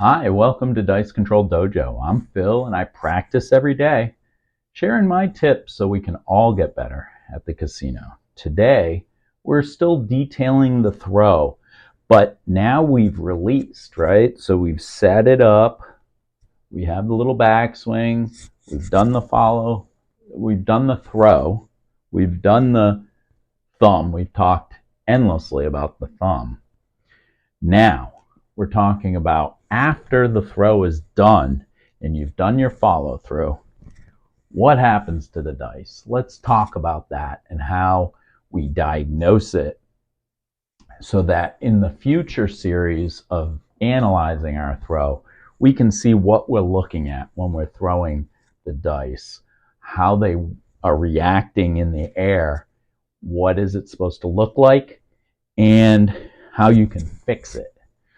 Hi, welcome to Dice Control Dojo. I'm Phil and I practice every day, sharing my tips so we can all get better at the casino. Today, we're still detailing the throw, but now we've released, right? So we've set it up, we have the little backswing, we've done the follow, we've done the throw, we've done the thumb. We've talked endlessly about the thumb. Now, we're talking about after the throw is done and you've done your follow through, what happens to the dice? Let's talk about that and how we diagnose it so that in the future series of analyzing our throw, we can see what we're looking at when we're throwing the dice, how they are reacting in the air, what is it supposed to look like, and how you can fix it.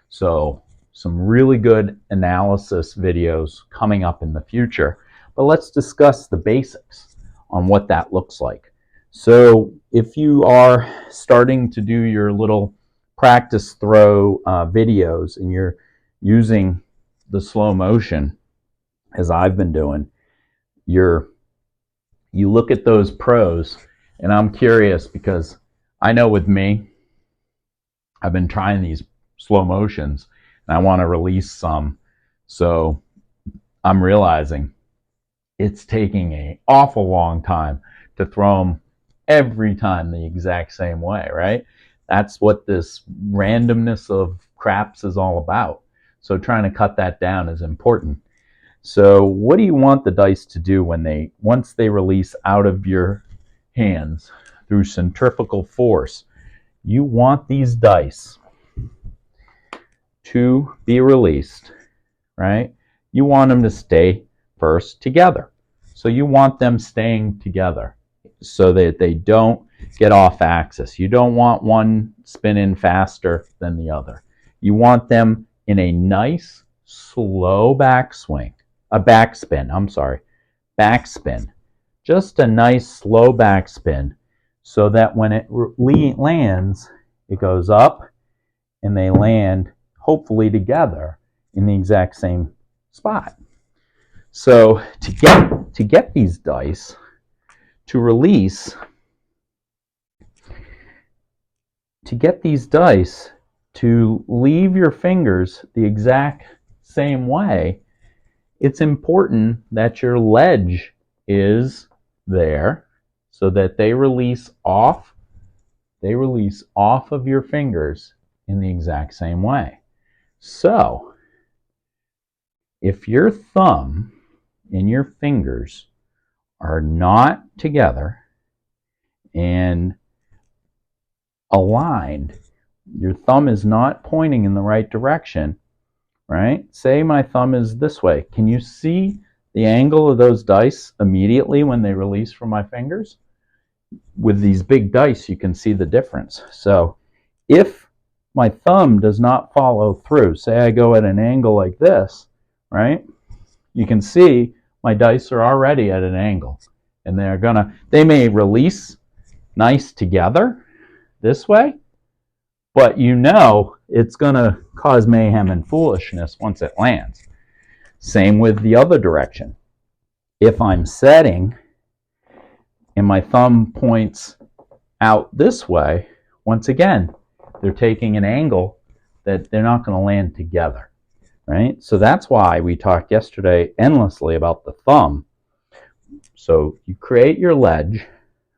So some really good analysis videos coming up in the future, but let's discuss the basics on what that looks like. So if you are starting to do your little practice throw videos and you're using the slow motion, as I've been doing, you look at those pros, and I'm curious because I know with me, I've been trying these slow motions and I want to release some. So I'm realizing it's taking an awful long time to throw them every time the exact same way, right? That's what this randomness of craps is all about. So trying to cut that down is important. So what do you want the dice to do when once they release out of your hands through centrifugal force? You want these dice to be released, right? You want them to stay first together. So you want them staying together so that they don't get off axis. You don't want one spinning faster than the other. You want them in a nice, slow backspin. Just a nice, slow backspin so that when it lands, it goes up and they land hopefully together in the exact same spot. So to get these dice to release, to get these dice to leave your fingers the exact same way, it's important that your ledge is there so that they release off of your fingers in the exact same way. So, if your thumb and your fingers are not together and aligned, your thumb is not pointing in the right direction, right? Say my thumb is this way. Can you see the angle of those dice immediately when they release from my fingers? With these big dice, you can see the difference. So, if my thumb does not follow through, say I go at an angle like this, right? You can see my dice are already at an angle and they may release nice together this way, but you know it's gonna cause mayhem and foolishness once it lands. Same with the other direction. If I'm setting and my thumb points out this way, once again, they're taking an angle that they're not going to land together, right? So that's why we talked yesterday endlessly about the thumb. So you create your ledge,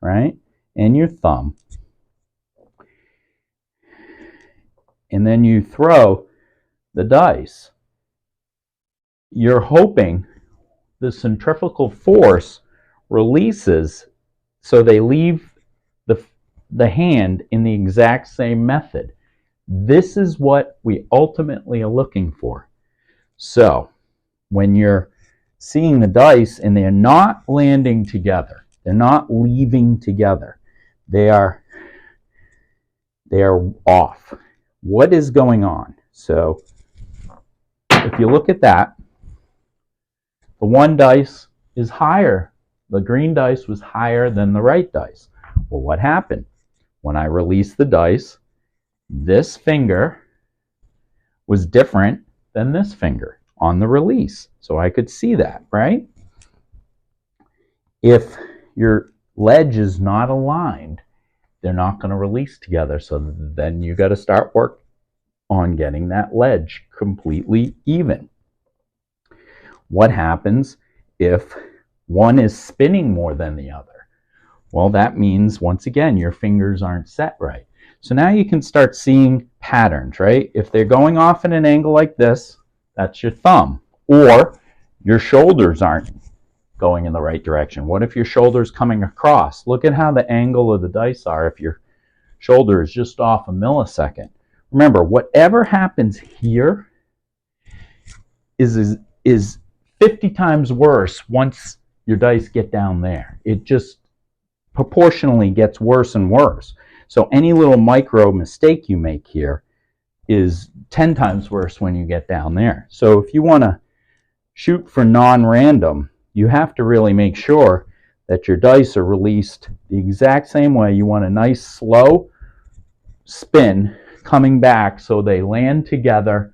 right, and your thumb, and then you throw the dice. You're hoping the centrifugal force releases so they leave the hand in the exact same method. This is what we ultimately are looking for. So when you're seeing the dice and they're not landing together, they're not leaving together, they are off. What is going on? So if you look at that, the one dice is higher. The green dice was higher than the right dice. Well, what happened? When I released the dice, this finger was different than this finger on the release. So I could see that, right? If your ledge is not aligned, they're not going to release together. So then you got to start work on getting that ledge completely even. What happens if one is spinning more than the other? Well, that means, once again, your fingers aren't set right. So now you can start seeing patterns, right? If they're going off at an angle like this, that's your thumb. Or your shoulders aren't going in the right direction. What if your shoulder's coming across? Look at how the angle of the dice are if your shoulder is just off a millisecond. Remember, whatever happens here is 50 times worse once your dice get down there. It just proportionally gets worse and worse. So any little micro mistake you make here is 10 times worse when you get down there. So if you want to shoot for non-random, you have to really make sure that your dice are released the exact same way. You want a nice slow spin coming back so they land together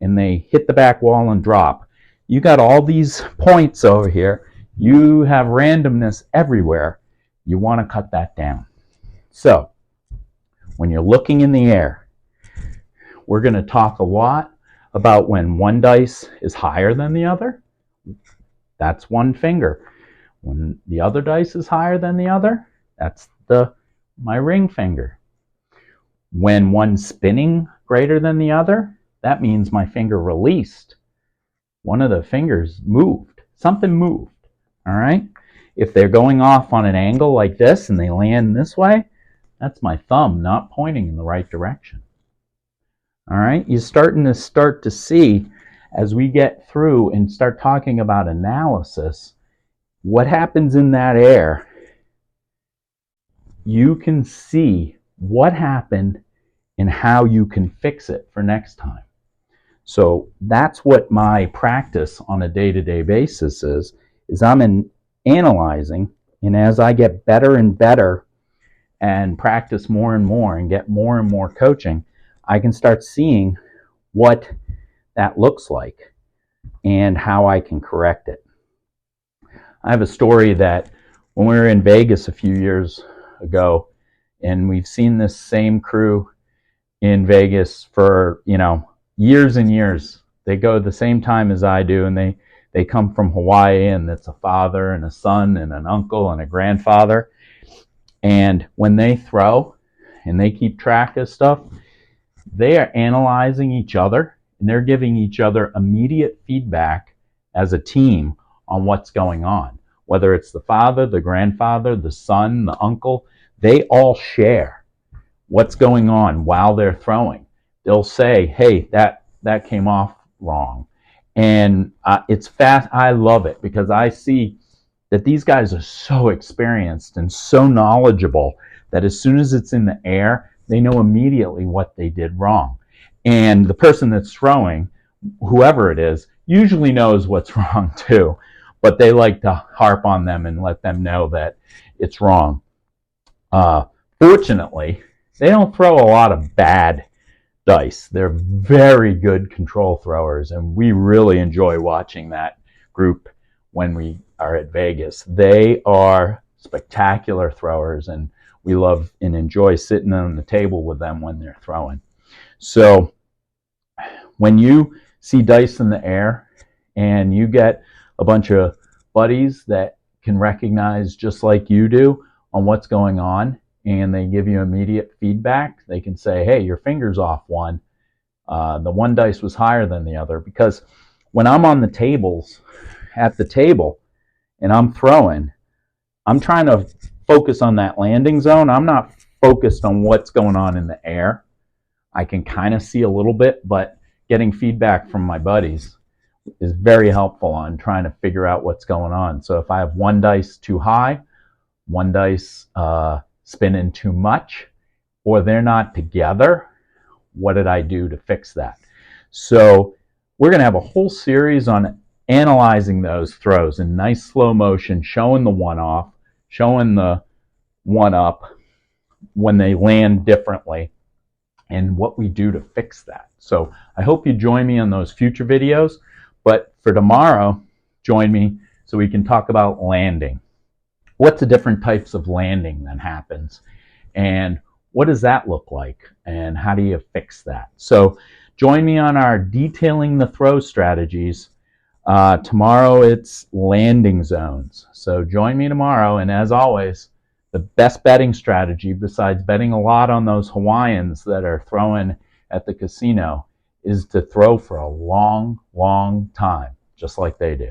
and they hit the back wall and drop. You got all these points over here. You have randomness everywhere. You want to cut that down. So when you're looking in the air, we're going to talk a lot about when one dice is higher than the other. That's one finger. When the other dice is higher than the other, that's my ring finger. When one's spinning greater than the other, that means my finger released. One of the fingers moved. Something moved. All right? If they're going off on an angle like this and they land this way, that's my thumb not pointing in the right direction. All right? You're starting to see, as we get through and start talking about analysis, what happens in that air. You can see what happened and how you can fix it for next time. So that's what my practice on a day-to-day basis is I'm analyzing, and as I get better and better and practice more and more and get more and more coaching, I can start seeing what that looks like and how I can correct it. I have a story that when we were in Vegas a few years ago, and we've seen this same crew in Vegas for, years and years. They go at the same time as I do, and they come from Hawaii, and it's a father and a son and an uncle and a grandfather. And when they throw and they keep track of stuff, they are analyzing each other, and they're giving each other immediate feedback as a team on what's going on. Whether it's the father, the grandfather, the son, the uncle, they all share what's going on while they're throwing. They'll say, hey, that came off wrong. And it's fast. I love it because I see that these guys are so experienced and so knowledgeable that as soon as it's in the air, they know immediately what they did wrong. And the person that's throwing, whoever it is, usually knows what's wrong too, but they like to harp on them and let them know that it's wrong. Fortunately, they don't throw a lot of bad dice. They're very good control throwers, and we really enjoy watching that group when we are at Vegas. They are spectacular throwers, and we love and enjoy sitting on the table with them when they're throwing. So when you see dice in the air and you get a bunch of buddies that can recognize just like you do on what's going on, and they give you immediate feedback, they can say, hey, your finger's off one. The one dice was higher than the other. Because when I'm on the tables, at the table, and I'm throwing, I'm trying to focus on that landing zone. I'm not focused on what's going on in the air. I can kind of see a little bit, but getting feedback from my buddies is very helpful on trying to figure out what's going on. So if I have one dice too high, one dice spinning too much, or they're not together, what did I do to fix that? So we're going to have a whole series on analyzing those throws in nice slow motion, showing the one off, showing the one up when they land differently, and what we do to fix that. So I hope you join me on those future videos. But for tomorrow, join me so we can talk about landing. What's the different types of landing that happens? And what does that look like? And how do you fix that? So join me on our detailing the throw strategies. Tomorrow it's landing zones. So join me tomorrow. And as always, the best betting strategy, besides betting a lot on those Hawaiians that are throwing at the casino, is to throw for a long, long time, just like they do.